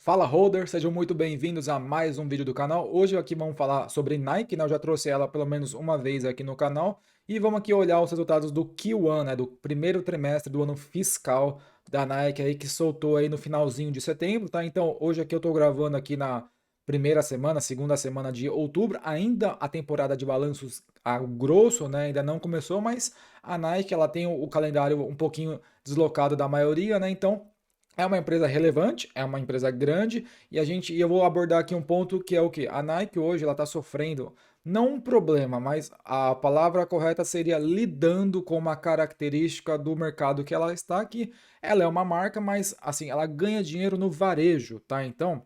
Fala holder, sejam muito bem-vindos a mais um vídeo do canal. Hoje aqui vamos falar sobre Nike, né? Eu já trouxe ela pelo menos uma vez aqui no canal. E vamos aqui olhar os resultados do Q1, né? Do primeiro trimestre do ano fiscal da Nike aí, que soltou aí no finalzinho de setembro, tá? Então hoje aqui eu tô gravando aqui na primeira semana, segunda semana de outubro. Ainda a temporada de balanços a grosso, né? Ainda não começou, mas a Nike ela tem o calendário um pouquinho deslocado da maioria, né? Então é uma empresa relevante, é uma empresa grande e eu vou abordar aqui um ponto que é o que a Nike hoje ela está sofrendo não um problema, mas a palavra correta seria lidando com uma característica do mercado que ela está aqui. Ela é uma marca, mas assim ela ganha dinheiro no varejo, tá? Então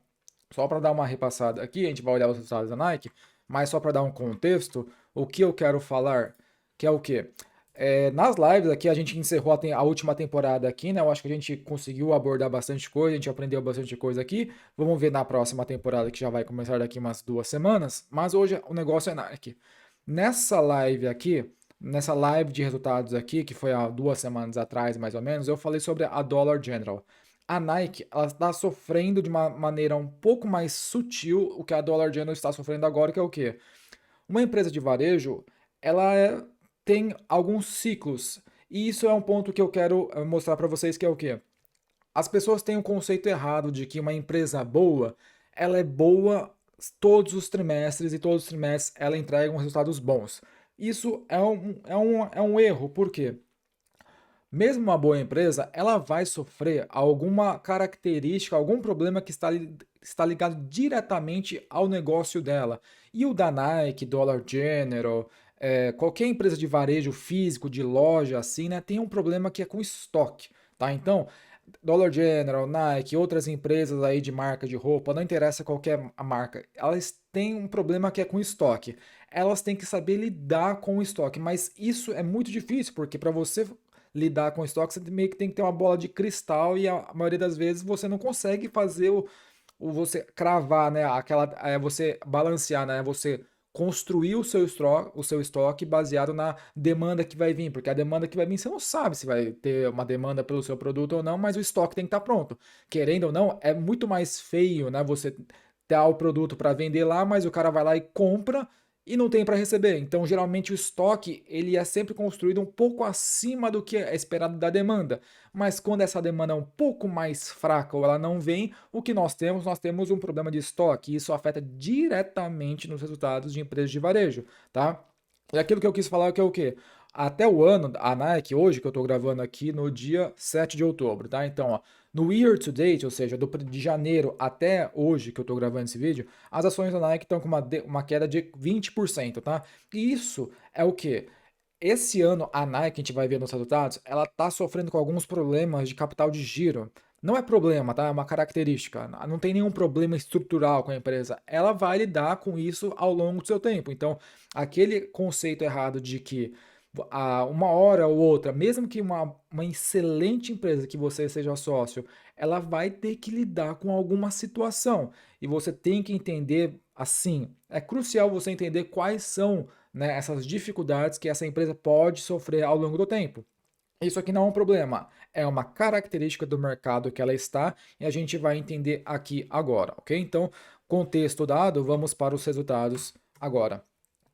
só para dar uma repassada aqui, a gente vai olhar os resultados da Nike, mas só para dar um contexto, o que eu quero falar, que é o quê? Nas lives aqui, a gente encerrou a última temporada aqui, né? Eu acho que a gente conseguiu abordar bastante coisa, a gente aprendeu bastante coisa aqui. Vamos ver na próxima temporada, que já vai começar daqui umas 2 semanas. Mas hoje o negócio é Nike. Nessa live aqui, nessa live de resultados aqui, que foi há 2 semanas atrás, mais ou menos, eu falei sobre a Dollar General. A Nike, ela está sofrendo de uma maneira um pouco mais sutil o que a Dollar General está sofrendo agora, que é o quê? Uma empresa de varejo, tem alguns ciclos. E isso é um ponto que eu quero mostrar para vocês que é o quê? As pessoas têm um conceito errado de que uma empresa boa, ela é boa todos os trimestres e todos os trimestres ela entrega resultados bons. Isso é um erro, por quê? Mesmo uma boa empresa, ela vai sofrer alguma característica, algum problema que está ligado diretamente ao negócio dela. E o da Nike, Dollar General, qualquer empresa de varejo físico, de loja, assim, né, tem um problema que é com estoque, tá? Então, Dollar General, Nike, outras empresas aí de marca de roupa, não interessa qualquer marca, elas têm um problema que é com estoque. Elas têm que saber lidar com o estoque, mas isso é muito difícil, porque para você lidar com estoque, você meio que tem que ter uma bola de cristal e a maioria das vezes você não consegue fazer o você cravar, né? Você balancear, né? Você construir o seu estoque baseado na demanda que vai vir, porque a demanda que vai vir você não sabe se vai ter uma demanda pelo seu produto ou não, mas o estoque tem que estar pronto. Querendo ou não, é muito mais feio, né? Você ter o produto para vender lá, mas o cara vai lá e compra e não tem para receber. Então, geralmente o estoque ele é sempre construído um pouco acima do que é esperado da demanda. Mas quando essa demanda é um pouco mais fraca ou ela não vem, o que nós temos? Nós temos um problema de estoque. E isso afeta diretamente nos resultados de empresas de varejo, tá? E aquilo que eu quis falar é que é o quê? Até o ano, a Nike, hoje que eu estou gravando aqui no dia 7 de outubro, tá? Então, ó, no year to date, ou seja, de janeiro até hoje que eu estou gravando esse vídeo, as ações da Nike estão com uma queda de 20%, tá? E isso é o quê? Esse ano, a Nike, a gente vai ver nos resultados, ela tá sofrendo com alguns problemas de capital de giro. Não é problema, tá? É uma característica. Não tem nenhum problema estrutural com a empresa. Ela vai lidar com isso ao longo do seu tempo. Então, aquele conceito errado de que uma hora ou outra, mesmo que uma excelente empresa que você seja sócio, ela vai ter que lidar com alguma situação. E você tem que entender, assim, é crucial você entender quais são, né, essas dificuldades que essa empresa pode sofrer ao longo do tempo. Isso aqui não é um problema, é uma característica do mercado que ela está e a gente vai entender aqui agora, ok? Então, contexto dado, vamos para os resultados agora.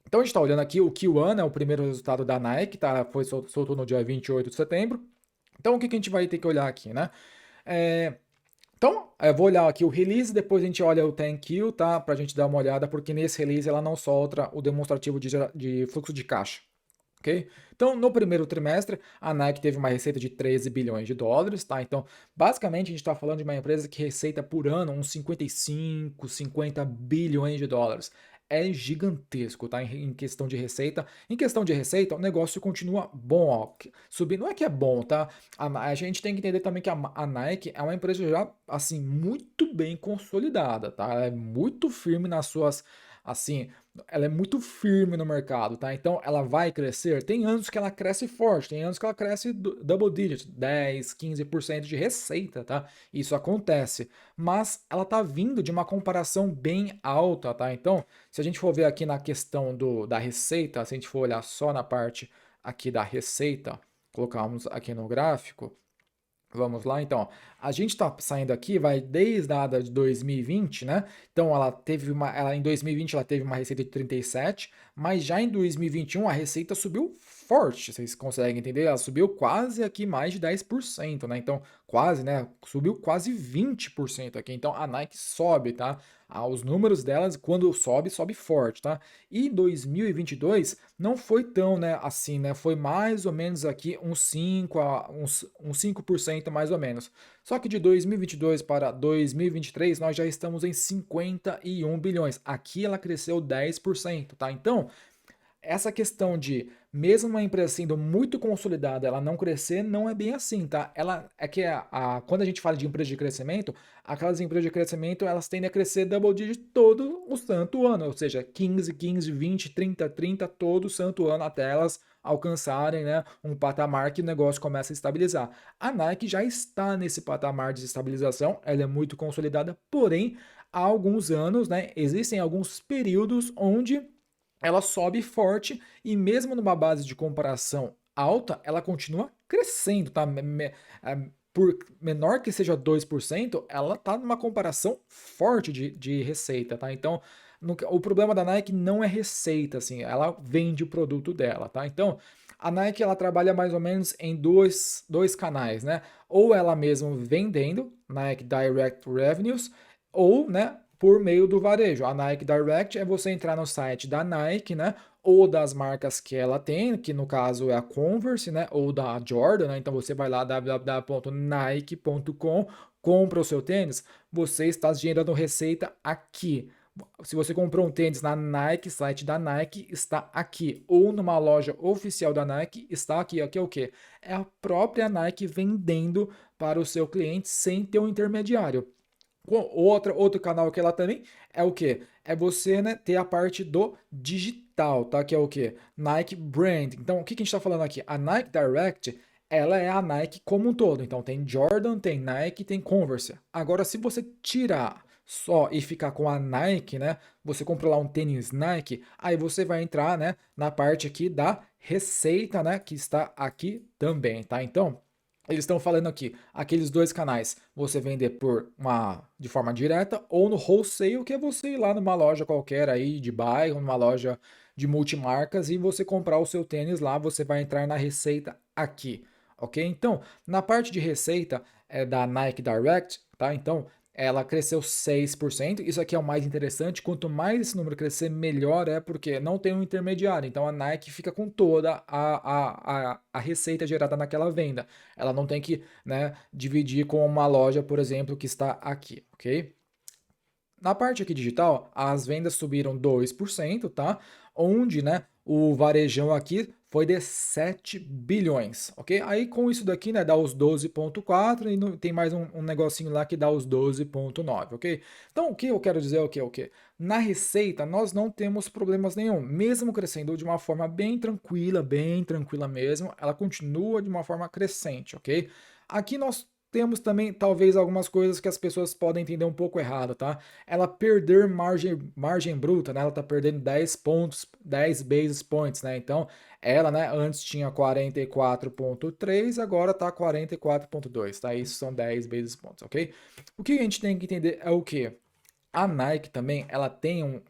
Então a gente está olhando aqui o Q1, né, o primeiro resultado da Nike, tá? Soltou no dia 28 de setembro. Então o que, que a gente vai ter que olhar aqui, né? É, então, eu vou olhar aqui o release, depois a gente olha o thank you, tá? Pra gente dar uma olhada, porque nesse release ela não solta o demonstrativo de fluxo de caixa, ok? Então, no primeiro trimestre, a Nike teve uma receita de 13 bilhões de dólares, tá? Então, basicamente, a gente está falando de uma empresa que receita por ano uns 55, 50 bilhões de dólares. É gigantesco, tá? Em questão de receita. Em questão de receita, o negócio continua bom, ó. Subir não é que é bom, tá? A gente tem que entender também que a Nike é uma empresa já, assim, muito bem consolidada, tá? Ela é muito firme nas suas, assim, ela é muito firme no mercado, tá? Então ela vai crescer. Tem anos que ela cresce forte, tem anos que ela cresce double digit, 10, 15% de receita, tá? Isso acontece, mas ela tá vindo de uma comparação bem alta, tá? Então, se a gente for ver aqui na questão da receita, se a gente for olhar só na parte aqui da receita, colocarmos aqui no gráfico, vamos lá, então. A gente está saindo aqui, vai desde a data de 2020, né? Então ela em 2020 ela teve uma receita de 37, mas já em 2021 a receita subiu forte, vocês conseguem entender? Ela subiu quase aqui mais de 10%, né? Então, quase, né? Subiu quase 20% aqui. Então, a Nike sobe, tá? Os números delas, quando sobe, sobe forte, tá? E 2022 não foi tão, né, assim, né? Foi mais ou menos aqui uns 5% mais ou menos. Só que de 2022 para 2023 nós já estamos em 51 bilhões. Aqui ela cresceu 10%, tá? Então, essa questão de, mesmo uma empresa sendo muito consolidada, ela não crescer, não é bem assim, tá? Ela é que quando a gente fala de empresa de crescimento, aquelas empresas de crescimento, elas tendem a crescer double digit todo o santo ano, ou seja, 15, 15, 20, 30, 30, todo o santo ano até elas alcançarem, né, um patamar que o negócio começa a estabilizar. A Nike já está nesse patamar de estabilização, ela é muito consolidada, porém, há alguns anos, né, existem alguns períodos onde ela sobe forte e mesmo numa base de comparação alta, ela continua crescendo, tá? Por menor que seja 2%, ela tá numa comparação forte de receita, tá? Então, o problema da Nike não é receita, assim, ela vende o produto dela, tá? Então, a Nike ela trabalha mais ou menos em dois canais, né? Ou ela mesma vendendo, Nike Direct Revenues, ou, né, por meio do varejo. A Nike Direct é você entrar no site da Nike, né? Ou das marcas que ela tem, que no caso é a Converse, né? Ou da Jordan, né? Então você vai lá www.nike.com, compra o seu tênis, você está gerando receita aqui. Se você comprou um tênis na Nike, site da Nike está aqui, ou numa loja oficial da Nike está aqui. Aqui é o quê? É a própria Nike vendendo para o seu cliente sem ter um intermediário. Outro canal que ela também é o que? É você, né, ter a parte do digital, tá? Que é o que? Nike Brand. Então, o que a gente está falando aqui? A Nike Direct, ela é a Nike como um todo. Então, tem Jordan, tem Nike, tem Converse. Agora, se você tirar só e ficar com a Nike, né? Você comprou lá um tênis Nike, aí você vai entrar, né, na parte aqui da receita, né, que está aqui também, tá? Então, eles estão falando aqui, aqueles dois canais, você vender de forma direta ou no wholesale, que é você ir lá numa loja qualquer aí de bairro, numa loja de multimarcas e você comprar o seu tênis lá, você vai entrar na receita aqui, ok? Então, na parte de receita da Nike Direct, tá? Então, ela cresceu 6%. Isso aqui é o mais interessante. Quanto mais esse número crescer, melhor é, porque não tem um intermediário. Então a Nike fica com toda a receita gerada naquela venda. Ela não tem que, né, dividir com uma loja, por exemplo, que está aqui, ok? Na parte aqui digital, as vendas subiram 2%, tá? Onde, né, o varejão aqui foi de 7 bilhões, ok? Aí com isso daqui, né, dá os 12,4 e tem mais um negocinho lá que dá os 12,9, ok? Então o que eu quero dizer é o quê? Na receita nós não temos problemas nenhum, mesmo crescendo de uma forma bem tranquila mesmo, ela continua de uma forma crescente, ok? Aqui nós temos também talvez algumas coisas que as pessoas podem entender um pouco errado, tá? Ela perder margem bruta, né? Ela tá perdendo 10 pontos, 10 basis points, né? Então, ela, né, antes tinha 44,3, agora tá 44,2, tá? Isso são 10 basis points, ok? O que a gente tem que entender é o quê? A Nike também, ela tem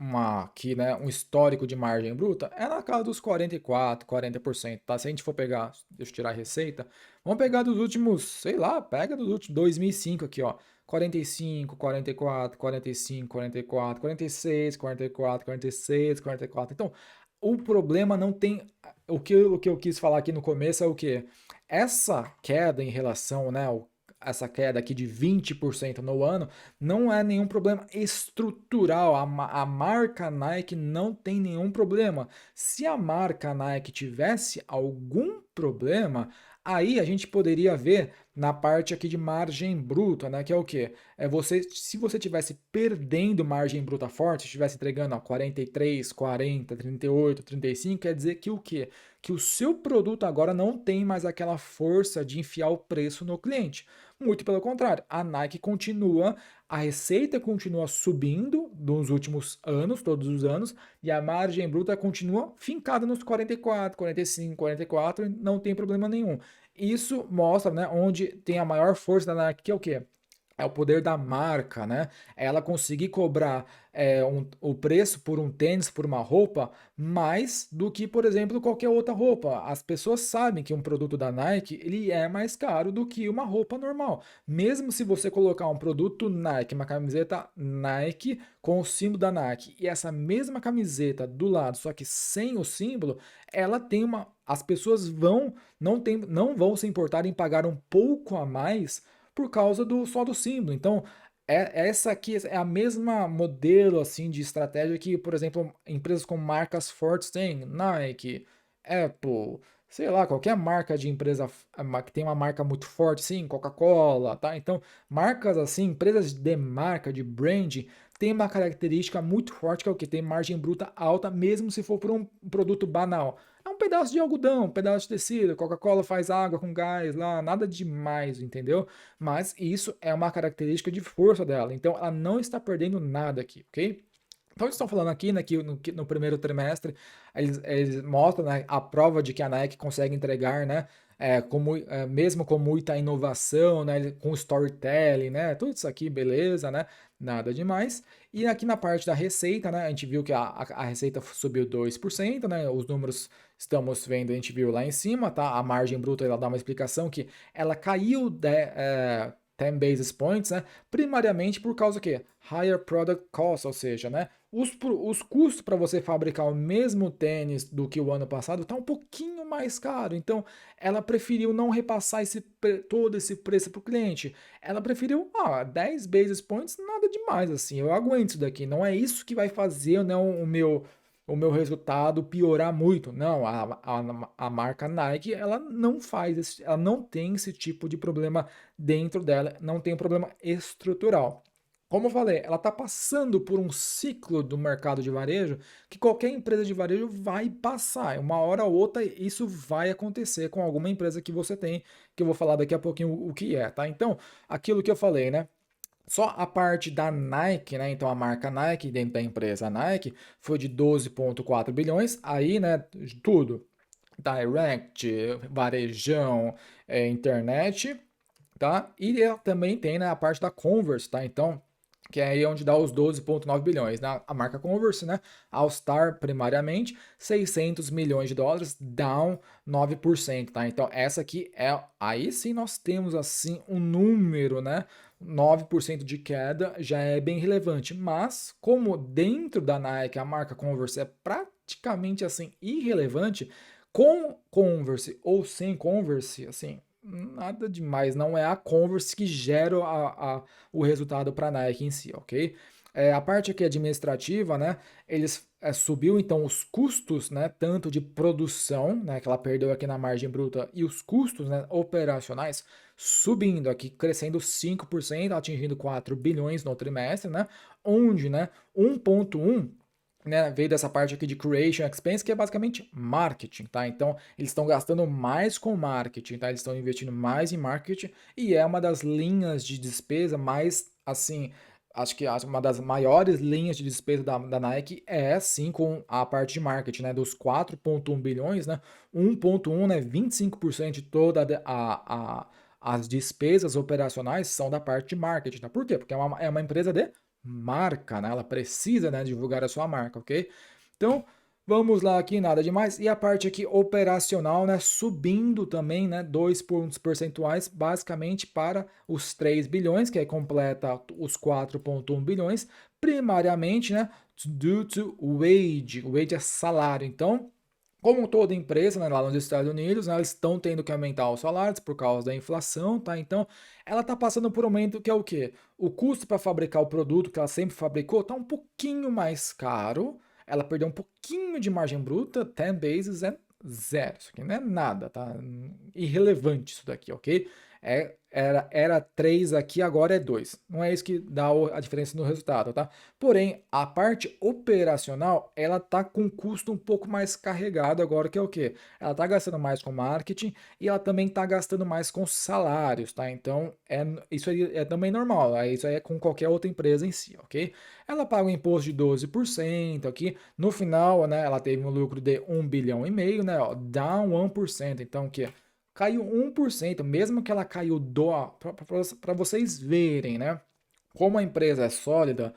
aqui, né, um histórico de margem bruta, é na casa dos 44, 40%, tá? Se a gente for pegar, deixa eu tirar a receita, vamos pegar dos últimos, sei lá, pega dos últimos 2005 aqui, ó, 45, 44, 45, 44, 46, 44, 46, 44. Então, o problema não tem, o que eu quis falar aqui no começo é o quê? Essa queda em relação, né, essa queda aqui de 20% no ano, não é nenhum problema estrutural. A marca Nike não tem nenhum problema. Se a marca Nike tivesse algum problema, aí a gente poderia ver na parte aqui de margem bruta, né? Que é o quê? É você, se você tivesse perdendo margem bruta forte, estivesse entregando ó, 43, 40, 38, 35, quer dizer que o quê? Que o seu produto agora não tem mais aquela força de enfiar o preço no cliente. Muito pelo contrário, a Nike continua, a receita continua subindo nos últimos anos, todos os anos, e a margem bruta continua fincada nos 44, 45, 44, não tem problema nenhum. Isso mostra, né, onde tem a maior força da Nike, que é o quê? É o poder da marca, né? É ela conseguir cobrar o preço por um tênis, por uma roupa, mais do que, por exemplo, qualquer outra roupa. As pessoas sabem que um produto da Nike ele é mais caro do que uma roupa normal. Mesmo se você colocar um produto Nike, uma camiseta Nike com o símbolo da Nike e essa mesma camiseta do lado, só que sem o símbolo, ela tem uma. As pessoas não vão se importar em pagar um pouco a mais por causa do só do símbolo. Então, essa aqui é a mesma modelo assim de estratégia que, por exemplo, empresas com marcas fortes têm, Nike, Apple, sei lá, qualquer marca de empresa que tem uma marca muito forte, sim, Coca-Cola, tá? Então, marcas assim, empresas de marca, de brand, tem uma característica muito forte que é o que tem margem bruta alta, mesmo se for por um produto banal. É um pedaço de algodão, um pedaço de tecido. Coca-Cola faz água com gás lá, nada demais, entendeu? Mas isso é uma característica de força dela. Então ela não está perdendo nada aqui, ok? Então eles estão falando aqui, né, que no primeiro trimestre eles mostram, né, a prova de que a Nike consegue entregar, né, mesmo com muita inovação, né, com storytelling, né, tudo isso aqui, beleza, né, nada demais. E aqui na parte da receita, né, a gente viu que a receita subiu 2%, né, os números estamos vendo, a gente viu lá em cima, tá, a margem bruta, ela dá uma explicação que ela caiu 10 basis points, né, primariamente por causa que higher product cost, ou seja, né, os custos para você fabricar o mesmo tênis do que o ano passado está um pouquinho mais caro. Então, ela preferiu não repassar todo esse preço para o cliente. Ela preferiu, 10 basis points, nada demais assim. Eu aguento isso daqui. Não é isso que vai fazer, né, o meu resultado piorar muito. Não, a marca Nike, ela não faz ela não tem esse tipo de problema dentro dela, não tem um problema estrutural. Como eu falei, ela está passando por um ciclo do mercado de varejo que qualquer empresa de varejo vai passar. Uma hora ou outra isso vai acontecer com alguma empresa que você tem, que eu vou falar daqui a pouquinho o que é, tá? Então, aquilo que eu falei, né? Só a parte da Nike, né? Então a marca Nike dentro da empresa Nike foi de 12,4 bilhões. Aí, né? Tudo. Direct, varejão, internet, tá? E também tem, né, a parte da Converse, tá? Então, que é aí onde dá os 12,9 bilhões. A marca Converse, né? All Star, primariamente, 600 milhões de dólares, down 9%, tá? Então, essa aqui é. Aí sim nós temos, assim, um número, né? 9% de queda já é bem relevante, mas como dentro da Nike a marca Converse é praticamente assim irrelevante, com Converse ou sem Converse, assim, nada demais, não é a Converse que gera o resultado para a Nike em si, ok? A parte aqui administrativa, né? Eles subiu então os custos, né? Tanto de produção, né? Que ela perdeu aqui na margem bruta, e os custos, né, operacionais subindo aqui, crescendo 5%, atingindo 4 bilhões no trimestre, né? Onde, né? 1,1, né, veio dessa parte aqui de creation expense, que é basicamente marketing, tá? Então, eles estão gastando mais com marketing, tá? Eles estão investindo mais em marketing e é uma das linhas de despesa mais, assim, acho que uma das maiores linhas de despesa da Nike é, sim, com a parte de marketing, né? Dos 4,1 bilhões, né? 1,1, né? 25% de toda as despesas operacionais são da parte de marketing, tá? Por quê? Porque é uma empresa de marca, né? Ela precisa, né, divulgar a sua marca, ok? Então, vamos lá aqui, nada demais. E a parte aqui operacional, né, subindo também, né, 2 pontos percentuais, basicamente para os 3 bilhões, que aí completa os 4,1 bilhões, primariamente, né, due to wage. Wage é salário. Então, como toda empresa, né, lá nos Estados Unidos, né, elas estão tendo que aumentar os salários por causa da inflação, tá? Então, ela está passando por um momento que é o quê? O custo para fabricar o produto que ela sempre fabricou está um pouquinho mais caro. Ela perdeu um pouquinho de margem bruta, 10 basis é zero. Isso aqui não é nada, tá? Irrelevante isso daqui, ok? Era 3 aqui, agora é 2. Não é isso que dá a diferença no resultado, tá? Porém, a parte operacional, ela tá com custo um pouco mais carregado agora, que é o quê? Ela tá gastando mais com marketing e ela também tá gastando mais com salários, tá? Então, isso aí é também normal, isso aí é com qualquer outra empresa em si, ok? Ela paga um imposto de 12% aqui, no final, né, ela teve um lucro de 1,5 bilhão, né, ó, down 1%, então, o quê? caiu 1%, mesmo que ela caiu para vocês verem, né? Como a empresa é sólida,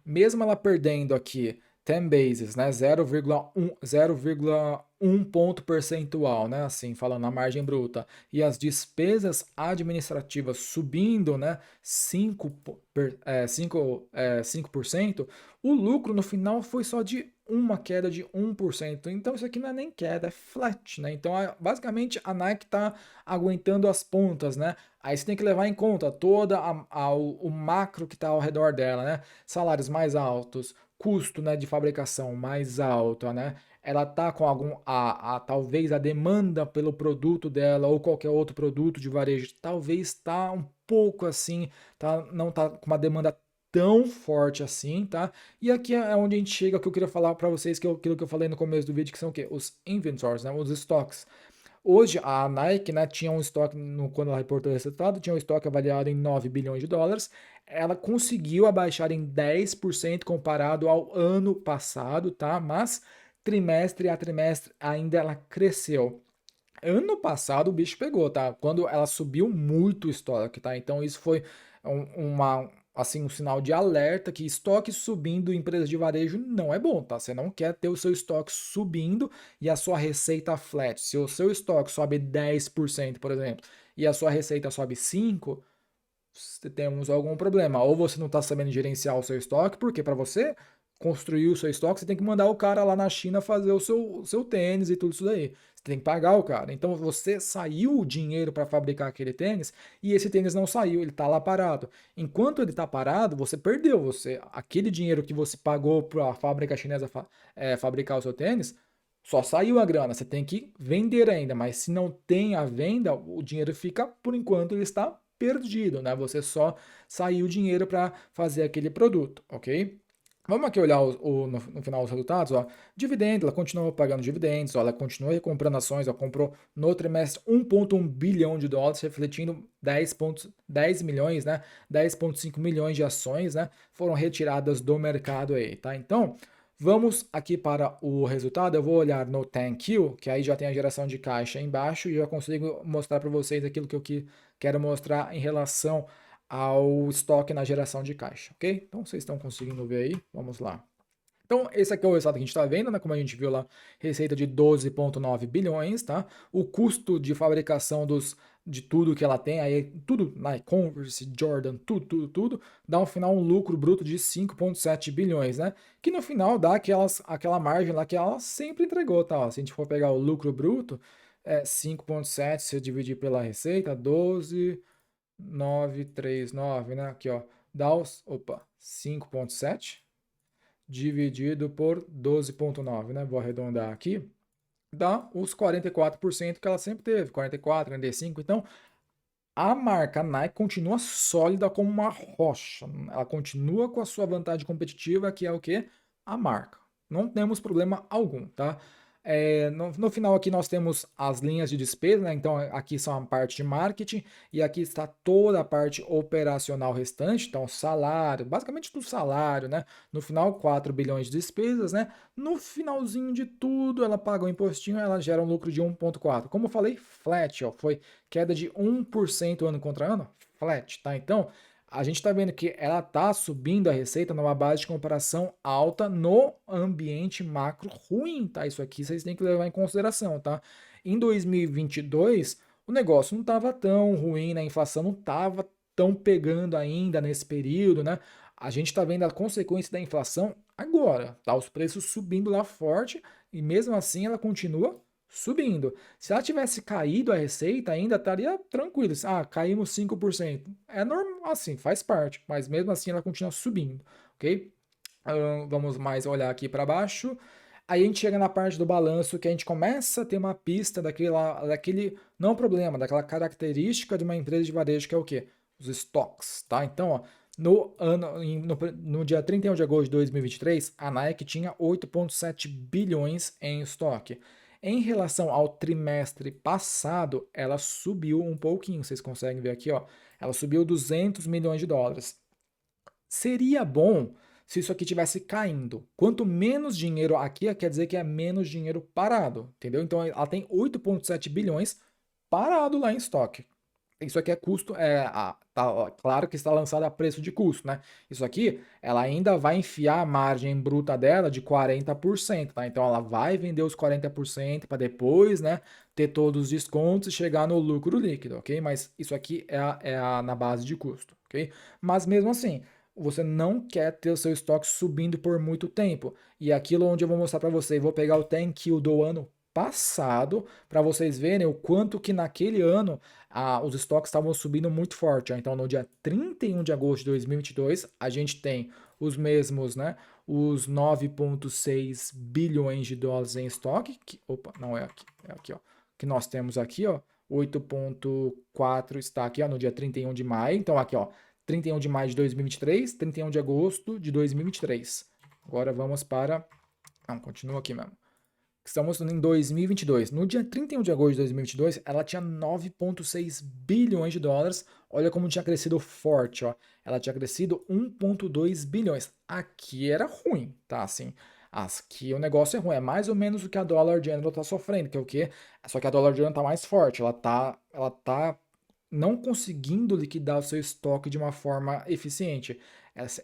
mesmo ela perdendo aqui 10 bases, né, 0,1 ponto percentual, né, assim, falando na margem bruta, e as despesas administrativas subindo, né, 5%, o lucro no final foi só de uma queda de 1%. Então isso aqui não é nem queda, é flat, né? Então basicamente a Nike está aguentando as pontas, né? Aí você tem que levar em conta toda o macro que está ao redor dela, né? Salários mais altos, custo, né, de fabricação mais alto, né? Ela tá com talvez a demanda pelo produto dela ou qualquer outro produto de varejo, talvez tá um pouco assim, tá, não tá com uma demanda tão forte assim, tá? E aqui é onde a gente chega, que eu queria falar para vocês, que é aquilo que eu falei no começo do vídeo, que são o quê? Os inventories, né? Os estoques. Hoje a Nike, né, tinha um estoque, quando ela reportou o resultado, tinha um estoque avaliado em 9 bilhões de dólares. Ela conseguiu abaixar em 10% comparado ao ano passado, tá? Mas trimestre a trimestre ainda ela cresceu. Ano passado o bicho pegou, tá? Quando ela subiu muito o estoque, tá? Então isso foi um sinal de alerta que estoque subindo em empresas de varejo não é bom, tá? Você não quer ter o seu estoque subindo e a sua receita flat. Se o seu estoque sobe 10%, por exemplo, e a sua receita sobe 5%, temos algum problema. Ou você não está sabendo gerenciar o seu estoque, porque para você construir o seu estoque, você tem que mandar o cara lá na China fazer o seu tênis e tudo isso daí. Você tem que pagar o cara. Então você saiu o dinheiro para fabricar aquele tênis e esse tênis não saiu, ele está lá parado. Enquanto ele está parado, você perdeu. Aquele dinheiro que você pagou para a fábrica chinesa fabricar o seu tênis, só saiu a grana. Você tem que vender ainda, mas se não tem a venda, o dinheiro fica, por enquanto, ele está perdido, né? Você só saiu o dinheiro para fazer aquele produto, ok? Vamos aqui olhar no final os resultados, ó. Dividendo, ela continua pagando dividendos, ó, ela continua comprando ações, ela comprou no trimestre 1,1 bilhão de dólares, refletindo 10 milhões, né? 10,5 milhões de ações, né? Foram retiradas do mercado aí, tá? Então, vamos aqui para o resultado. Eu vou olhar no Thank You, que aí já tem a geração de caixa embaixo e já consigo mostrar para vocês aquilo que eu quero mostrar em relação ao estoque na geração de caixa, ok? Então vocês estão conseguindo ver aí? Vamos lá. Então, esse aqui é o resultado que a gente está vendo, né? Como a gente viu lá, receita de 12,9 bilhões, tá? O custo de fabricação de tudo que ela tem, aí tudo, Nike, Converse, Jordan, tudo, dá um final um lucro bruto de 5,7 bilhões, né? Que no final dá aquela margem lá que ela sempre entregou, tá? Ó, se a gente for pegar o lucro bruto, 5,7, se eu dividir pela receita, 12,939, né? Aqui, ó, dá 5,7 dividido por 12,9, né? Vou arredondar aqui. Dá os 44% que ela sempre teve, 44, 45. Então, a marca Nike continua sólida como uma rocha. Ela continua com a sua vantagem competitiva, que é o quê? A marca. Não temos problema algum, tá? No final aqui nós temos as linhas de despesa, né? Então aqui são a parte de marketing e aqui está toda a parte operacional restante, então salário, basicamente do salário, né? No final 4 bilhões de despesas, né? No finalzinho de tudo ela paga o impostinho, ela gera um lucro de 1,4. Como eu falei, flat, ó, foi queda de 1% ano contra ano, flat, tá? Então a gente está vendo que ela está subindo a receita numa base de comparação alta no ambiente macro ruim, tá? Isso aqui vocês têm que levar em consideração, tá? Em 2022, o negócio não estava tão ruim, né? A inflação não estava tão pegando ainda nesse período, né? A gente está vendo a consequência da inflação agora, tá? Os preços subindo lá forte e mesmo assim ela continua subindo. Se ela tivesse caído a receita, ainda estaria tranquilo. Ah, caímos 5%. É normal, assim, faz parte, mas mesmo assim ela continua subindo, ok? Vamos mais olhar aqui para baixo. Aí a gente chega na parte do balanço que a gente começa a ter uma pista daquele, não problema, daquela característica de uma empresa de varejo que é o quê? Os estoques, tá? Então, ó, no dia 31 de agosto de 2023, a Nike tinha 8,7 bilhões em estoque. Em relação ao trimestre passado, ela subiu um pouquinho, vocês conseguem ver aqui, ó. Ela subiu 200 milhões de dólares. Seria bom se isso aqui tivesse caindo. Quanto menos dinheiro aqui, quer dizer que é menos dinheiro parado, entendeu? Então ela tem 8,7 bilhões parado lá em estoque. Isso aqui é custo, tá, ó, claro que está lançado a preço de custo, né? Isso aqui, ela ainda vai enfiar a margem bruta dela de 40%, tá? Então ela vai vender os 40% para depois, né, ter todos os descontos e chegar no lucro líquido, ok? Mas isso aqui na base de custo, ok? Mas mesmo assim, você não quer ter o seu estoque subindo por muito tempo. E aquilo onde eu vou mostrar para você, vou pegar o 10Q do ano passado para vocês verem o quanto que naquele ano os estoques estavam subindo muito forte. Ó. Então, no dia 31 de agosto de 2022, a gente tem os mesmos, né? Os 9,6 bilhões de dólares em estoque. Opa, não é aqui. É aqui, ó. Que nós temos aqui, ó. 8,4 está aqui, ó, no dia 31 de maio. Então, aqui, ó. 31 de maio de 2023, 31 de agosto de 2023. Agora vamos para. Não, continua aqui mesmo. Estamos em 2022. No dia 31 de agosto de 2022, ela tinha 9,6 bilhões de dólares. Olha como tinha crescido forte, ó. Ela tinha crescido 1,2 bilhões. Aqui era ruim, tá? Assim, aqui o negócio é ruim. É mais ou menos o que a Dollar General tá sofrendo, que é o quê? Só que a Dollar General tá mais forte. Ela tá não conseguindo liquidar o seu estoque de uma forma eficiente.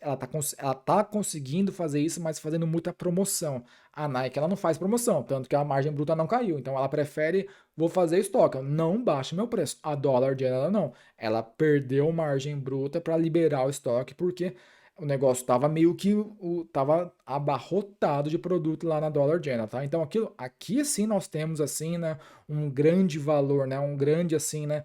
Ela tá conseguindo fazer isso, mas fazendo muita promoção. A Nike ela não faz promoção, tanto que a margem bruta não caiu. Então ela prefere, vou fazer estoque, não baixa meu preço. A Dollar General não. Ela perdeu margem bruta para liberar o estoque, porque o negócio estava meio que tava abarrotado de produto lá na Dollar General, tá? Então aqui sim nós temos assim, né, um grande valor, né, um grande assim, né,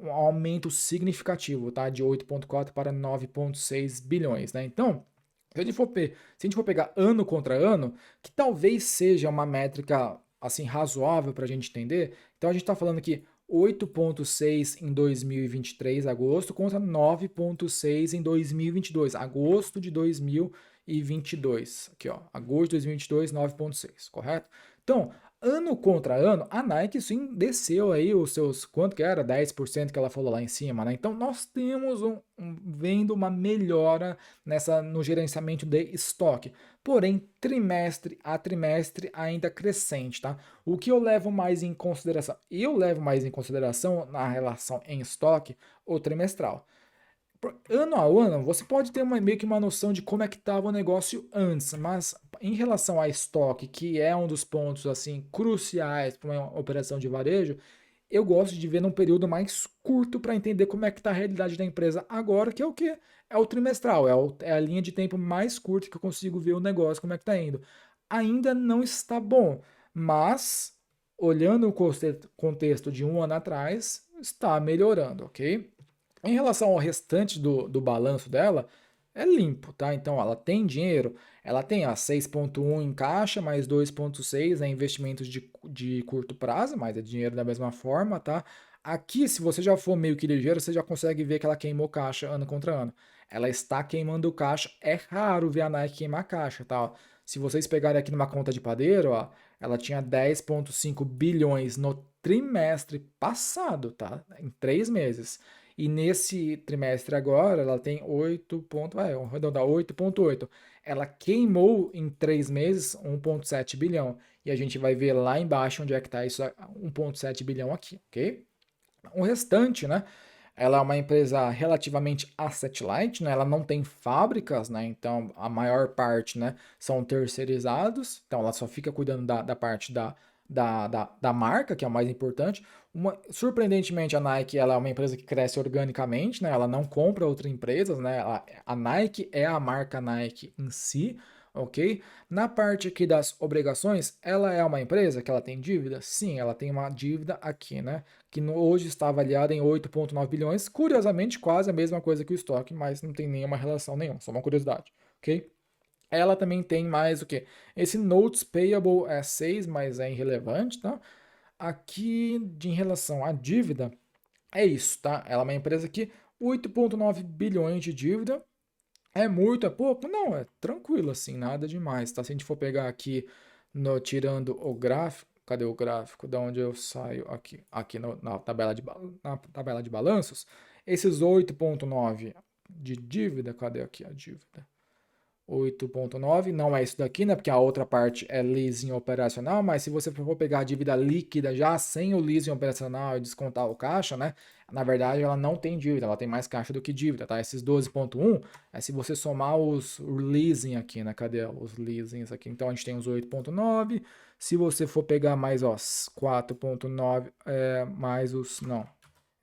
um aumento significativo, tá? De 8,4 para 9,6 bilhões, né? Então, se a gente for pegar ano contra ano, que talvez seja uma métrica assim razoável para a gente entender, então a gente está falando aqui 8,6 em 2023, agosto, contra 9,6 em 2022, agosto de 2022. Aqui, ó, agosto de 2022, 9,6, correto? Então, ano contra ano, a Nike sim desceu aí os seus, quanto que era? 10% que ela falou lá em cima, né? Então nós temos vendo uma melhora no gerenciamento de estoque. Porém, trimestre a trimestre ainda crescente, tá? O que eu levo mais em consideração? Eu levo mais em consideração na relação em estoque o trimestral. Ano a ano, você pode ter meio que uma noção de como é que estava o negócio antes, mas em relação a estoque, que é um dos pontos assim cruciais para uma operação de varejo, eu gosto de ver num período mais curto para entender como é que está a realidade da empresa agora, que é o quê? É o trimestral, é a linha de tempo mais curta que eu consigo ver o negócio, como é que está indo. Ainda não está bom, mas olhando o contexto de um ano atrás, está melhorando, ok? Em relação ao restante do balanço dela, é limpo, tá? Então ela tem dinheiro, ela tem a 6,1 em caixa, mais 2,6 é investimentos de curto prazo, mas é dinheiro da mesma forma, tá? Aqui, se você já for meio que ligeiro, você já consegue ver que ela queimou caixa ano contra ano. Ela está queimando caixa, é raro ver a Nike queimar caixa, tá? Se vocês pegarem aqui numa conta de padeiro, ó, ela tinha 10,5 bilhões no trimestre passado, tá? Em 3 meses. E nesse trimestre agora, ela tem 8 ponto, vamos arredondar 8,8. Ela queimou em 3 meses 1,7 bilhão. E a gente vai ver lá embaixo onde é que está isso, 1,7 bilhão aqui, ok? O restante, né? Ela é uma empresa relativamente asset light, né? Ela não tem fábricas, né? Então a maior parte, né, são terceirizados. Então ela só fica cuidando da parte da marca, que é o mais importante. Surpreendentemente, a Nike ela é uma empresa que cresce organicamente, né? Ela não compra outras empresas, né? A Nike é a marca Nike em si, ok? Na parte aqui das obrigações, ela é uma empresa que ela tem dívida? Sim, ela tem uma dívida aqui, né? Que hoje está avaliada em 8,9 bilhões. Curiosamente, quase a mesma coisa que o estoque, mas não tem nenhuma relação nenhuma, só uma curiosidade, ok? Ela também tem mais o que? Esse Notes Payable é 6, mas é irrelevante, tá? Aqui, em relação à dívida, é isso, tá? Ela é uma empresa que 8,9 bilhões de dívida. É muito, é pouco? Não, é tranquilo assim, nada demais, tá? Se a gente for pegar aqui, tirando o gráfico, cadê o gráfico? Da onde eu saio aqui? Aqui na tabela de balanços, esses 8,9 de dívida, cadê aqui a dívida? 8,9, não é isso daqui, né? Porque a outra parte é leasing operacional, mas se você for pegar a dívida líquida já sem o leasing operacional e descontar o caixa, né? Na verdade, ela não tem dívida, ela tem mais caixa do que dívida, tá? Esses 12,1 é se você somar o leasing aqui, né? Cadê os leasings aqui? Então a gente tem os 8,9. Se você for pegar mais, ó, 4,9, mais os. Não.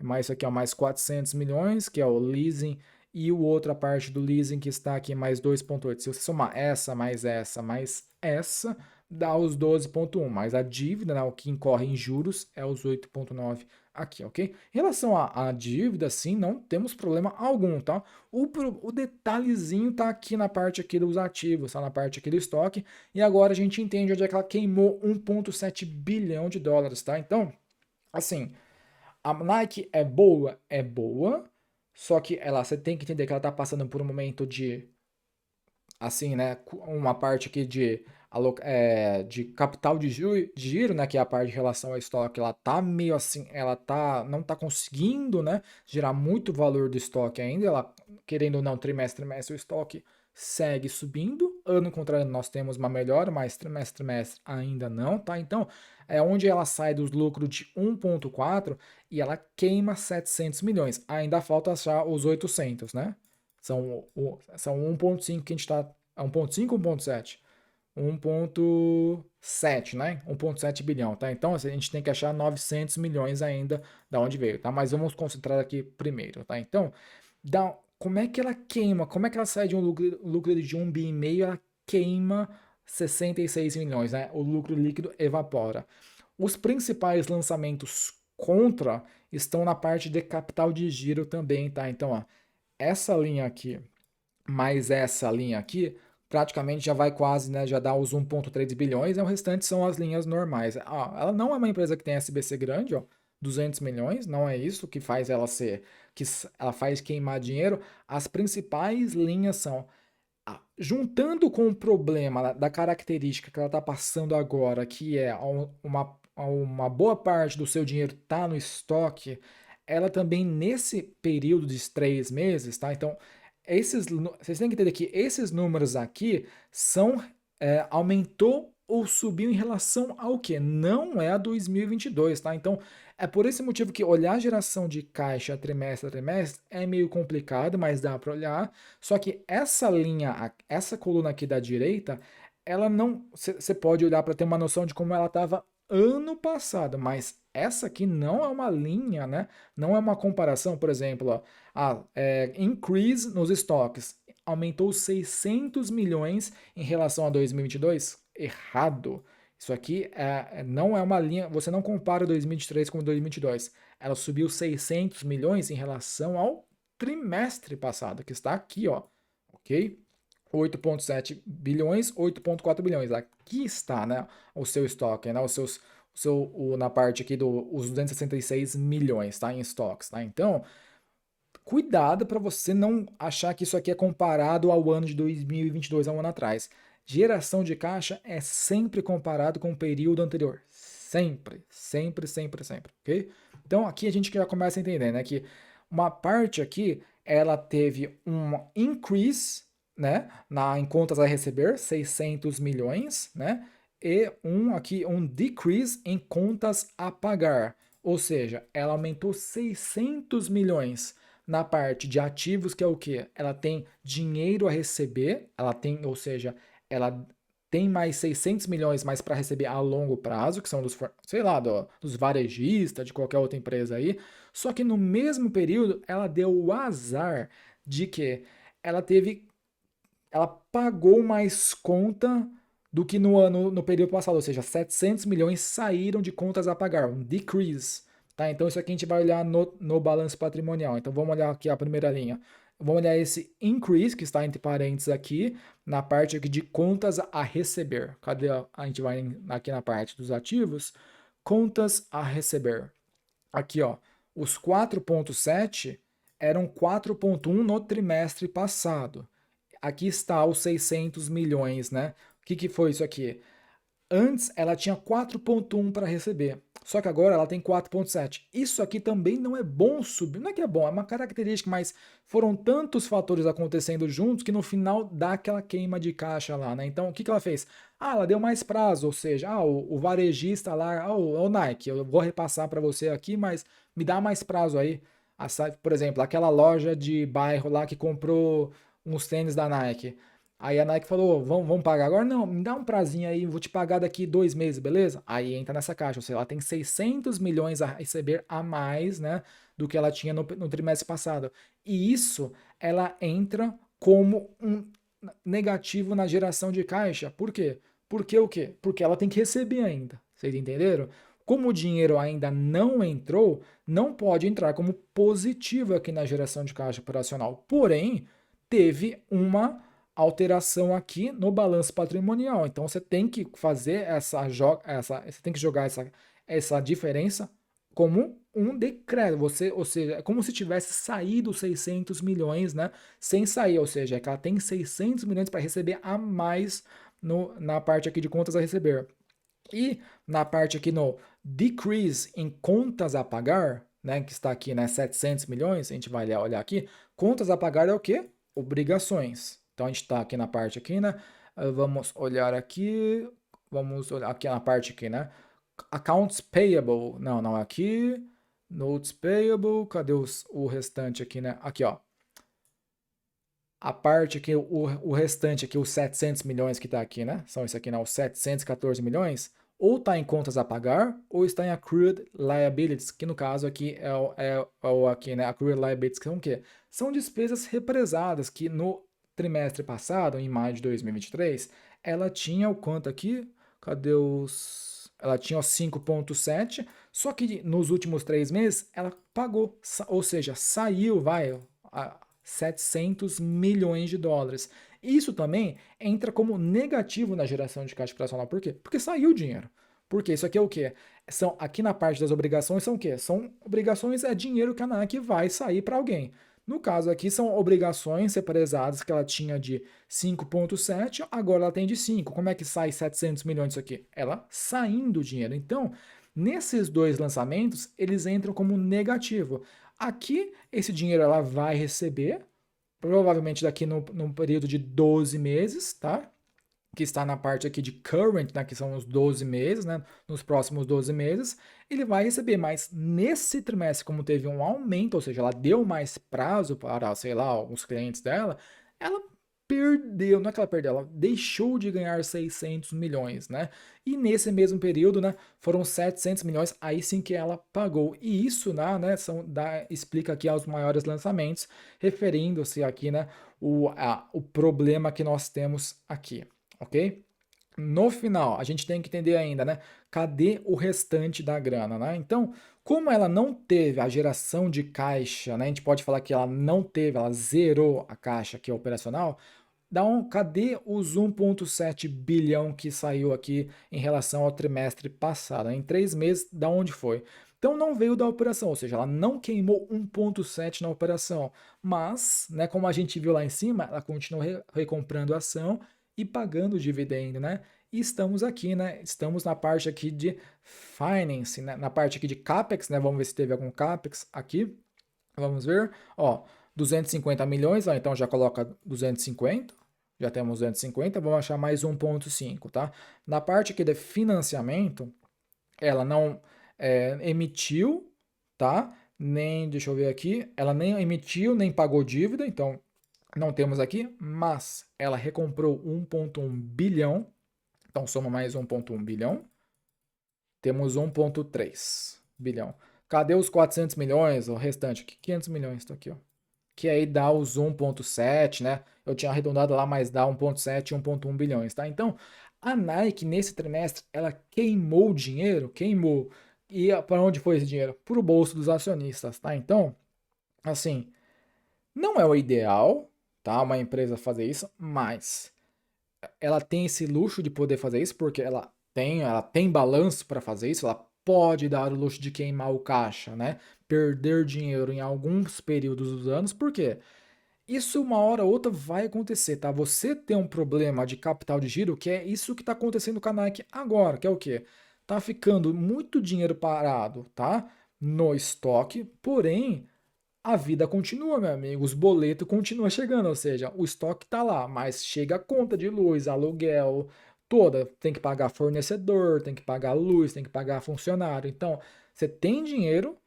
Mais isso aqui, ó, mais 400 milhões, que é o leasing, e o outra parte do leasing que está aqui, mais 2,8. Se você somar essa, mais essa, dá os 12,1. Mas a dívida, né, o que incorre em juros, é os 8,9 aqui, ok? Em relação à dívida, sim, não temos problema algum, tá? O detalhezinho tá aqui na parte aqui dos ativos, tá na parte aqui do estoque, e agora a gente entende onde é que ela queimou 1,7 bilhão de dólares, tá? Então, assim, a Nike é boa, só que você tem que entender que ela tá passando por um momento de, assim, né, uma parte aqui de capital de giro, né, que é a parte de relação ao estoque, ela tá meio assim, não tá conseguindo, né, gerar muito valor do estoque ainda, ela, querendo ou não, trimestre a trimestre, o estoque segue subindo, ano contra ano nós temos uma melhora, mas trimestre a trimestre ainda não, tá? Então, é onde ela sai dos lucros de 1,4 e ela queima 700 milhões, ainda falta achar os 800, né? São 1,5 que a gente está. 1,5 ou 1,7? 1,7, né? 1,7 bilhão, tá? Então assim, a gente tem que achar 900 milhões ainda da onde veio, tá? Mas vamos concentrar aqui primeiro, tá? Então, como é que ela queima? Como é que ela sai de um lucro de 1,5 bi, ela queima 66 milhões, né? O lucro líquido evapora. Os principais lançamentos contra estão na parte de capital de giro também, tá? Então, ó, essa linha aqui mais essa linha aqui, praticamente já vai quase, né, já dá os 1,3 bilhões, e o restante são as linhas normais. Ela não é uma empresa que tem SBC grande, ó, 200 milhões, não é isso que faz ela ser, ela faz queimar dinheiro. As principais linhas são, juntando com o problema da característica que ela está passando agora, que é uma boa parte do seu dinheiro está no estoque, ela também nesse período de 3 meses, tá? Então, vocês têm que entender que esses números aqui são aumentou ou subiu em relação ao que? Não é a 2022, tá? Então, é por esse motivo que olhar a geração de caixa trimestre a trimestre é meio complicado, mas dá para olhar. Só que essa linha, essa coluna aqui da direita, ela não. Você pode olhar para ter uma noção de como ela estava ano passado, mas essa aqui não é uma linha, né? Não é uma comparação, por exemplo, ó, increase nos estoques aumentou 600 milhões em relação a 2022? Errado. Isso aqui não é uma linha, você não compara 2023 com 2022. Ela subiu 600 milhões em relação ao trimestre passado, que está aqui, ó, ok? 8,7 bilhões, 8,4 bilhões. Aqui está, né, o seu estoque, né, na parte aqui os 266 milhões, tá, em estoques, tá? Então, cuidado para você não achar que isso aqui é comparado ao ano de 2022, a um ano atrás. Geração de caixa é sempre comparado com o período anterior. Sempre, sempre, sempre, sempre, ok? Então aqui a gente já começa a entender, né, que uma parte aqui ela teve um increase, né, em contas a receber, 600 milhões, né, e um decrease em contas a pagar. Ou seja, ela aumentou 600 milhões na parte de ativos, que é o que? Ela tem dinheiro a receber, ou seja, ela tem mais 600 milhões mais para receber a longo prazo, que são sei lá, dos varejistas, de qualquer outra empresa aí. Só que no mesmo período, ela deu o azar de que ela teve, ela pagou mais conta do que no período passado, ou seja, 700 milhões saíram de contas a pagar, um decrease. Tá? Então isso aqui a gente vai olhar no balanço patrimonial. Então vamos olhar aqui a primeira linha. Vamos olhar esse increase, que está entre parênteses aqui, na parte aqui de contas a receber. Cadê? A gente vai aqui na parte dos ativos. Contas a receber. Aqui, ó, os 4,7 eram 4,1 no trimestre passado. Aqui está os 600 milhões, né? O que foi isso aqui? Antes ela tinha 4,1 para receber, só que agora ela tem 4,7. Isso aqui também não é bom subir, não é que é bom, é uma característica, mas foram tantos fatores acontecendo juntos que no final dá aquela queima de caixa lá, né? Então o que que ela fez? Ah, ela deu mais prazo, ou seja, o varejista lá, o Nike, eu vou repassar para você aqui, mas me dá mais prazo aí. Por exemplo, aquela loja de bairro lá que comprou uns tênis da Nike. Aí a Nike falou, vamos pagar agora? Não, me dá um prazinho aí, vou te pagar daqui 2 meses, beleza? Aí entra nessa caixa, ou seja, ela tem 600 milhões a receber a mais, né, do que ela tinha no trimestre passado. E isso, ela entra como um negativo na geração de caixa. Por quê? Porque o quê? Porque ela tem que receber ainda. Vocês entenderam? Como o dinheiro ainda não entrou, não pode entrar como positivo aqui na geração de caixa operacional. Porém, teve uma alteração aqui no balanço patrimonial. Então você tem que fazer você tem que jogar essa diferença como um decreto. Ou seja, é como se tivesse saído 600 milhões, né? Sem sair, ou seja, é que ela tem 600 milhões para receber a mais na parte aqui de contas a receber. E na parte aqui no decrease em contas a pagar, né, que está aqui, né, 700 milhões, a gente vai olhar aqui, contas a pagar é o quê? Obrigações. Então a gente está aqui na parte aqui, né, vamos olhar aqui, vamos olhar aqui na parte aqui, né, accounts payable, não, aqui, notes payable, cadê o restante aqui, né, aqui ó, a parte aqui, o restante aqui, os 700 milhões que está aqui, né? São isso aqui, né? Os 714 milhões, ou está em contas a pagar, ou está em accrued liabilities, que no caso aqui é o aqui, né? Accrued liabilities, que são o quê? São despesas represadas, que no trimestre passado, em maio de 2023, ela tinha o quanto aqui? Cadê os... Ela tinha os 5,7, só que nos últimos 3 meses ela pagou, ou seja, saiu, vai, 700 milhões de dólares. Isso também entra como negativo na geração de caixa operacional. Por quê? Porque saiu o dinheiro. Porque isso aqui é o quê? São, aqui na parte das obrigações são o quê? São obrigações, é dinheiro que a ANAC vai sair para alguém. No caso aqui são obrigações represadas que ela tinha de 5,7, agora ela tem de 5. Como é que sai 700 milhões disso aqui? Ela saindo o dinheiro. Então, nesses dois lançamentos, eles entram como negativo. Aqui, esse dinheiro ela vai receber, provavelmente daqui num período de 12 meses, tá? Que está na parte aqui de current, né, que são os 12 meses, né, nos próximos 12 meses, ele vai receber, mas nesse trimestre, como teve um aumento, ou seja, ela deu mais prazo para, sei lá, alguns clientes dela, ela perdeu, não é que ela perdeu, ela deixou de ganhar 600 milhões, né? E nesse mesmo período, né, foram 700 milhões, aí sim que ela pagou. E isso, né, explica aqui aos maiores lançamentos, referindo-se aqui, né, o problema que nós temos aqui, ok? No final, a gente tem que entender ainda, né? Cadê o restante da grana, né? Então, como ela não teve a geração de caixa, né? A gente pode falar que ela não teve, ela zerou a caixa aqui operacional. Cadê os 1,7 bilhão que saiu aqui em relação ao trimestre passado? Em 3 meses, da onde foi? Então não veio da operação, ou seja, ela não queimou 1,7 na operação, mas, né, como a gente viu lá em cima, ela continuou recomprando a ação e pagando o dividendo, né? E estamos aqui, né? Estamos na parte aqui de finance, né? Na parte aqui de capex, né? Vamos ver se teve algum capex aqui. Vamos ver, ó, 250 milhões, ó, então já coloca 250, já temos 250, vamos achar mais 1,5, tá? Na parte aqui de financiamento, ela não emitiu, tá? Nem, deixa eu ver aqui, ela nem emitiu, nem pagou dívida, então não temos aqui, mas ela recomprou 1,1 bilhão, então soma mais 1,1 bilhão, temos 1,3 bilhão. Cadê os 400 milhões, o restante aqui? 500 milhões, está aqui, ó. Que aí dá os 1,7, né? Eu tinha arredondado lá, mas dá 1,7 e 1,1 bilhões, tá? Então, a Nike, nesse trimestre, ela queimou dinheiro, queimou. E para onde foi esse dinheiro? Para o bolso dos acionistas, tá? Então, assim, não é o ideal, tá? Uma empresa fazer isso, mas ela tem esse luxo de poder fazer isso porque ela tem balanço para fazer isso, ela pode dar o luxo de queimar o caixa, né? Perder dinheiro em alguns períodos dos anos, por quê? Isso uma hora ou outra vai acontecer, tá? Você tem um problema de capital de giro, que é isso que está acontecendo com a Nike agora, que é o quê? Tá ficando muito dinheiro parado, tá? No estoque, porém a vida continua, meu amigo. Os boletos continuam chegando, ou seja, o estoque tá lá, mas chega a conta de luz, aluguel, toda. Tem que pagar fornecedor, tem que pagar luz, tem que pagar funcionário. Então, você tem dinheiro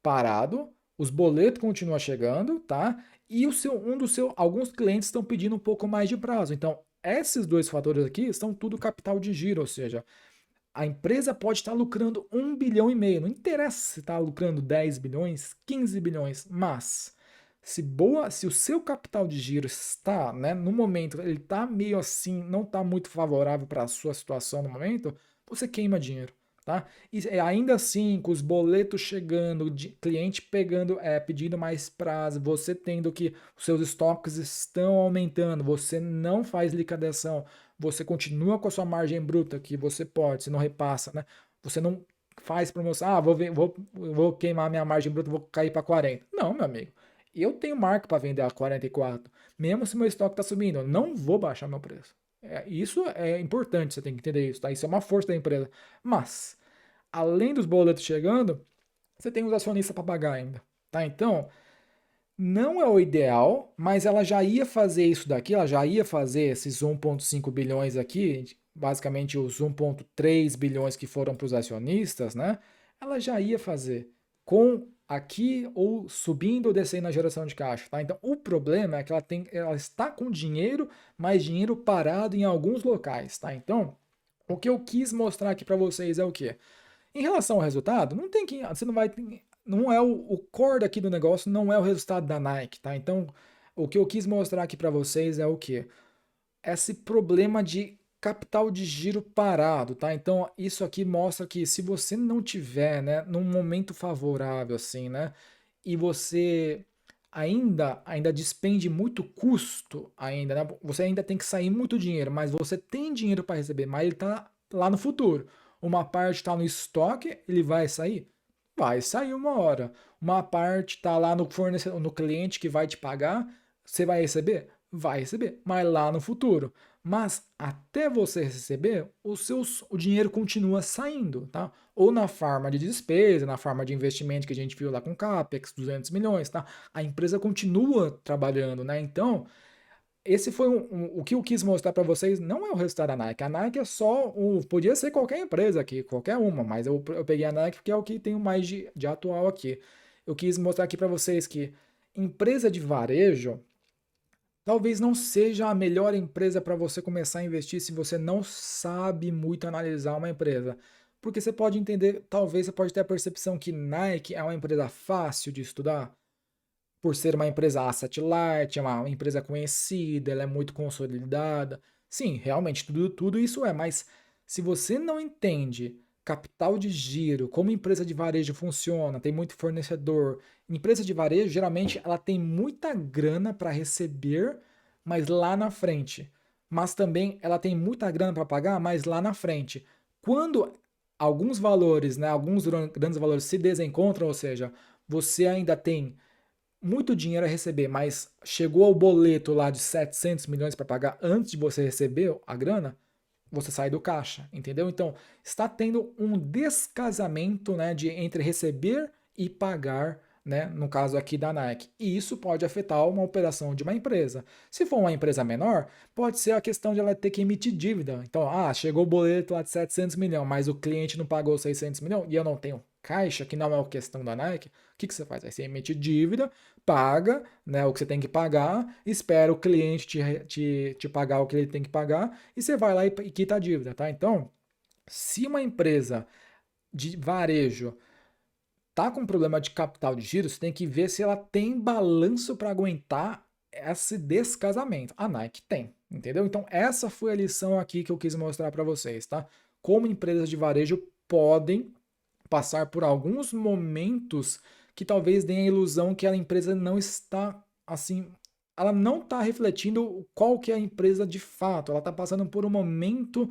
parado, os boletos continuam chegando, tá? E alguns clientes estão pedindo um pouco mais de prazo. Então, esses dois fatores aqui são tudo capital de giro, ou seja, a empresa pode estar lucrando 1,5 bilhão, não interessa se está lucrando 10 bilhões, 15 bilhões, mas se o seu capital de giro está, né, no momento, ele está meio assim, não está muito favorável para a sua situação no momento, você queima dinheiro, tá? E ainda assim, com os boletos chegando, cliente pedindo mais prazo, você tendo que os seus estoques estão aumentando, você não faz liquidação, você continua com a sua margem bruta que você pode, você não repassa, né? Você não faz promoção, vou queimar minha margem bruta, vou cair para 40. Não, meu amigo. Eu tenho marca para vender a 44, mesmo se meu estoque está subindo, eu não vou baixar meu preço. Isso é importante, você tem que entender isso, tá? Isso é uma força da empresa. Mas, além dos boletos chegando, você tem os acionistas para pagar ainda, tá? Então, não é o ideal, mas ela já ia fazer isso daqui, ela já ia fazer esses 1,5 bilhões aqui, basicamente os 1,3 bilhões que foram para os acionistas, né? Ela já ia fazer com aqui ou subindo ou descendo na geração de caixa, tá? Então o problema é que ela está com dinheiro, mas dinheiro parado em alguns locais, tá? Então o que eu quis mostrar aqui para vocês é o quê? Em relação ao resultado, não tem que. Você não vai. Não é o core aqui do negócio, não é o resultado da Nike, tá? Então, o que eu quis mostrar aqui para vocês é o quê? Esse problema de capital de giro parado, tá? Então, isso aqui mostra que se você não tiver, né, num momento favorável assim, né, e você ainda despende muito custo ainda, né? Você ainda tem que sair muito dinheiro, mas você tem dinheiro para receber, mas ele tá lá no futuro. Uma parte está no estoque, ele vai sair? Vai sair uma hora. Uma parte está lá no fornecedor, no cliente que vai te pagar, você vai receber? Vai receber, mas lá no futuro. Mas até você receber, o dinheiro continua saindo, tá? Ou na forma de despesa, na forma de investimento que a gente viu lá com CAPEX, 200 milhões, tá? A empresa continua trabalhando, né? Então, esse foi o que eu quis mostrar para vocês, não é o resultado da Nike. A Nike é só podia ser qualquer empresa aqui, qualquer uma, mas eu peguei a Nike porque é o que tenho mais de atual aqui. Eu quis mostrar aqui para vocês que empresa de varejo talvez não seja a melhor empresa para você começar a investir se você não sabe muito analisar uma empresa. Porque você pode entender, talvez você pode ter a percepção que Nike é uma empresa fácil de estudar por ser uma empresa asset light, é uma empresa conhecida, ela é muito consolidada. Sim, realmente, tudo isso é, mas se você não entende capital de giro, como empresa de varejo funciona, tem muito fornecedor. Empresa de varejo, geralmente, ela tem muita grana para receber, mas lá na frente. Mas também ela tem muita grana para pagar, mas lá na frente. Quando alguns valores, né, alguns grandes valores se desencontram, ou seja, você ainda tem muito dinheiro a receber, mas chegou ao boleto lá de 700 milhões para pagar antes de você receber a grana, você sai do caixa, entendeu? Então, está tendo um descasamento, né, entre receber e pagar, né, no caso aqui da Nike. E isso pode afetar uma operação de uma empresa. Se for uma empresa menor, pode ser a questão de ela ter que emitir dívida. Então, chegou o boleto lá de 700 milhões, mas o cliente não pagou 600 milhões e eu não tenho caixa, que não é a questão da Nike, o que você faz? Aí você emite dívida, paga, né, o que você tem que pagar, espera o cliente te pagar o que ele tem que pagar e você vai lá e quita a dívida, tá? Então, se uma empresa de varejo tá com problema de capital de giro, você tem que ver se ela tem balanço para aguentar esse descasamento. A Nike tem, entendeu? Então, essa foi a lição aqui que eu quis mostrar para vocês, tá? Como empresas de varejo podem passar por alguns momentos que talvez deem a ilusão que a empresa não está assim, ela não está refletindo qual que é a empresa de fato, ela está passando por um momento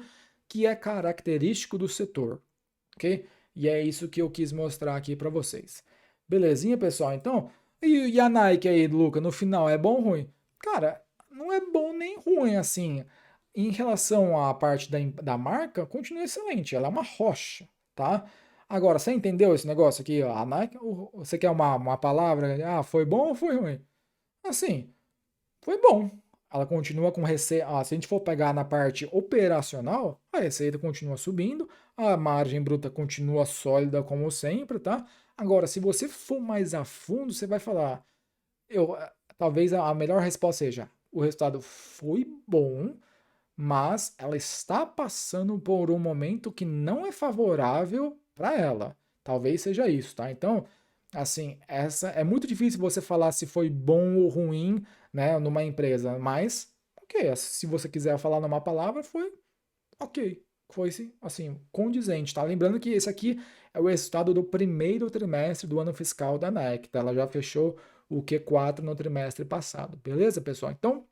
que é característico do setor, ok? E é isso que eu quis mostrar aqui para vocês. Belezinha, pessoal? Então, E a Nike aí, Luca, no final, é bom ou ruim? Cara, não é bom nem ruim, assim. Em relação à parte da marca, continua excelente. Ela é uma rocha, tá? Agora, você entendeu esse negócio aqui? Ó, a Nike, você quer uma palavra? Ah, foi bom ou foi ruim? Assim, foi bom. Ela continua com receita. Ah, se a gente for pegar na parte operacional, a receita continua subindo, a margem bruta continua sólida como sempre, tá? Agora, se você for mais a fundo, você vai falar, talvez a melhor resposta seja: o resultado foi bom, mas ela está passando por um momento que não é favorável para ela. Talvez seja isso, tá? Então, assim, essa é muito difícil você falar se foi bom ou ruim, né, numa empresa, mas ok, se você quiser falar numa palavra, foi ok, foi assim, condizente, tá? Lembrando que esse aqui é o resultado do primeiro trimestre do ano fiscal da Nike, tá? Ela já fechou o Q4 no trimestre passado, beleza, pessoal? Então,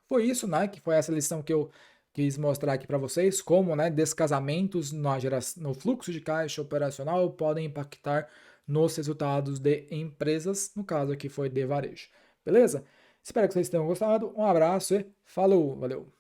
foi isso, né? Que foi essa lição que eu quis mostrar aqui para vocês, como, né, descasamentos no fluxo de caixa operacional podem impactar nos resultados de empresas, no caso aqui foi de varejo. Beleza? Espero que vocês tenham gostado. Um abraço e falou, valeu!